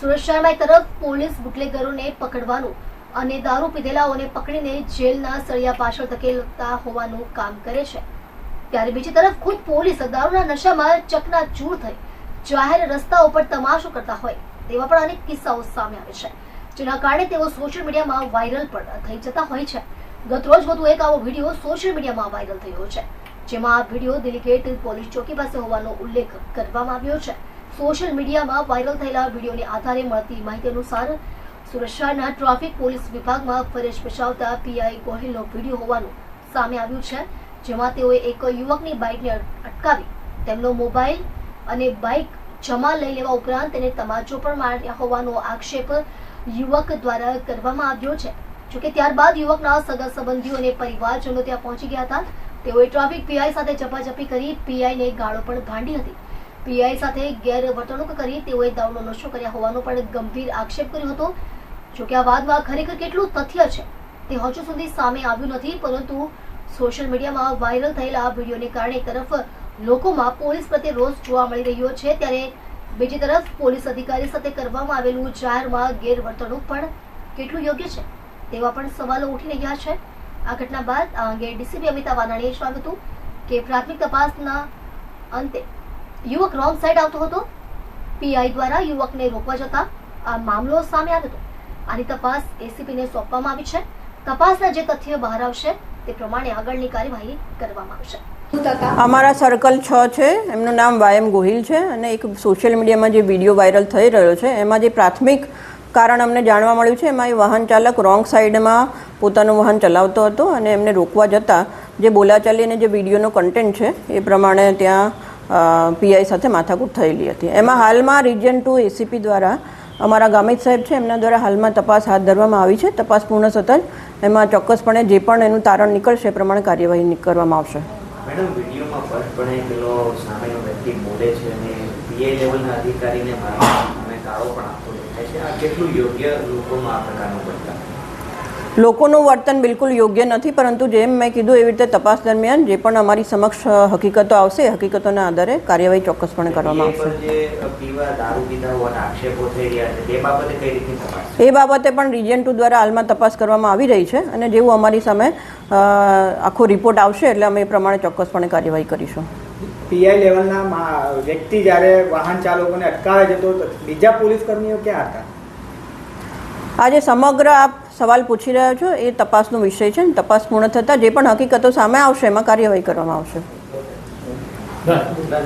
સુરત શહેરમાં એક તરફ પોલીસ બુટલેગરોને પકડવાનું અને દારૂ પીધેલાઓને પકડીને જેલના સળિયા પાછળ ધકેલતા હોવાનું કામ કરે છે, ત્યારે બીજી તરફ ખુદ પોલીસ દારૂના નશામાં ચકનાચૂર થઈ જાહેર રસ્તાઓ પર તમાશો કરતા હોય તેવા પણ અનેક કિસ્સાઓ સામે આવે છે, જેના કારણે તેઓ સોશિયલ મીડિયામાં વાયરલ પણ થઈ જતા હોય છે। ગતરોજ વધુ એક આવો વિડીયો સોશિયલ મીડિયામાં વાયરલ થયો છે, જેમાં આ વિડીયો દિલીગેટ પોલીસ ચોકી પાસે હોવાનો ઉલ્લેખ કરવામાં આવ્યો છે। સોશિયલ મીડિયામાં વાયરલ થયેલા વિડીયોને આધારે મળતી માહિતી અનુસાર સુરત શહેરના ટ્રાફિક પોલીસ વિભાગમાં ફરજ બજાવતા પીઆઈ ગોહિલનો વિડીયો હોવાનું સામે આવ્યું છે, જેમાં તેઓએ એક યુવકની બાઇકને અટકાવી તેમનો મોબાઈલ અને બાઇક જમા લઈ લેવા ઉપરાંત તેને તમાચો પણ માર્યા હોવાનો આક્ષેપ યુવક દ્વારા કરવામાં આવ્યો છે। જોકે ત્યારબાદ યુવકના સગા સંબંધીઓ અને પરિવારજનો ત્યાં પહોંચી ગયા હતા। તેઓએ ટ્રાફિક પીઆઈ સાથે ઝપાઝપી કરી પીઆઈને ગાળો પણ ભાંડી હતી। પીઆઈ સાથે ગેરવર્તણૂક કરી તેઓએ દારૂનો નશો કર્યા હોવાનો પણ ગંભીર આક્ષેપ કર્યો હતો। જોકે આ વાતમાં ખરેખર કેટલું તથ્ય છે તે હજુ સુધી સામે આવ્યું નથી, પરંતુ સોશિયલ મીડિયામાં વાયરલ થયેલા આ વિડીયોને કારણે એક તરફ લોકોમાં પોલીસ પ્રત્યે રોષ જોવા મળી રહ્યો છે, ત્યારે બીજી તરફ પોલીસ અધિકારી સાથે કરવામાં આવેલું જાહેરમાં ગેરવર્તણૂક પણ કેટલું યોગ્ય છે તેવા પણ સવાલો ઉઠી રહ્યા છે। આ ઘટના બાદ આ અંગે ડીસીપી અમિતા વાનાણીએ જણાવ્યું હતું કે પ્રાથમિક તપાસના અંતે યુવક રોંગ સાઈડ આવતો હતો। પીઆઈ દ્વારા યુવકને રોકવા જતા આ મામલો સામે આવ્યો હતો। આની તપાસ એસીપીને સોંપવામાં આવી છે। તપાસના જે તથ્ય બહાર આવશે તે પ્રમાણે આગળની કાર્યવાહી કરવામાં આવશે। અમારા સર્કલ 6 છે, એમનું નામ વાયમ ગોહિલ છે અને એક સોશિયલ મીડિયામાં જે વિડીયો વાયરલ થઈ રહ્યો છે એમાં જે પ્રાથમિક કારણ અમને જાણવા મળ્યું છે એમાં એ વાહન ચાલક રોંગ સાઈડમાં પોતાનું વાહન ચલાવતો હતો અને એમને રોકવા જતાં જે બોલાચાલી અને જે વિડીયોનો કન્ટેન્ટ છે એ પ્રમાણે ત્યાં પીઆઈ સાથે માથાકૂટ થયેલી હતી। એમાં હાલમાં રિજન 2 એસીપી દ્વારા અમારા ગામિત સાહેબ છે એમના દ્વારા હાલમાં તપાસ હાથ ધરવામાં આવી છે। તપાસ પૂર્ણ થતાં એમાં ચોક્કસપણે જે પણ એનું તારણ નીકળશે એ પ્રમાણે કાર્યવાહી કરવામાં આવશે। મેડમ, વિડીયોમાં સ્પષ્ટપણે પેલો સામેનો વ્યક્તિ બોલે છે અને પીઆઈ લેવલના અધિકારીને મારવાને ગાળો પણ આપતો દેખાય છે। આ કેટલું યોગ્ય લોકોમાં આ પ્રકારનું વર્તન? લોકોનું વર્તન બિલકુલ યોગ્ય નથી, પરંતુ જેમ મેં કીધું એવી રીતે તપાસ દરમિયાન જે પણ અમારી સમક્ષ હકીકતો આવશે એ હકીકતોના આધારે કાર્યવાહી ચોક્કસપણે કરવામાં આવશે। જે પીવા દારૂ પીધા હોવાના આક્ષેપો થઈ રહ્યા છે તે બાબતે કઈ રીતની તપાસ? એ બાબતે પણ રિજન 2 દ્વારા હાલમાં તપાસ કરવામાં આવી રહી છે અને જેવું અમારી સામે આખો રિપોર્ટ આવશે એટલે અમે એ પ્રમાણે ચોક્કસપણે કાર્યવાહી કરીશું। પીઆઈ લેવલના વ્યક્તિ જ્યારે વાહન ચાલકોને અટકાવે છે તો બીજા પોલીસ કર્મીઓ ક્યાં હતા? આજે સમગ્ર આપ સવાલ પૂછી રહ્યા છો એ તપાસનો વિષય છે। તપાસ પૂર્ણ થતાં જે પણ હકીકતો સામે આવશે એમાં કાર્યવાહી કરવામાં આવશે।